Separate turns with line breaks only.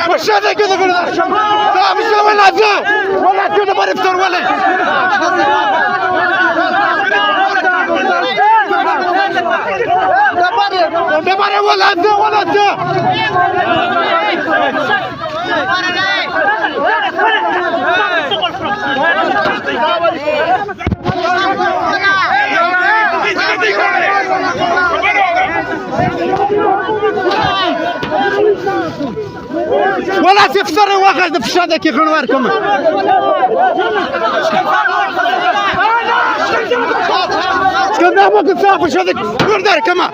وش هذا كذا لا مش ولا كذا ما نفطر ولا دبر ولا انت ولا انت ولا تفطر واخد في شادك يخنواركم كنا ما كنت صافي شادك وردار كما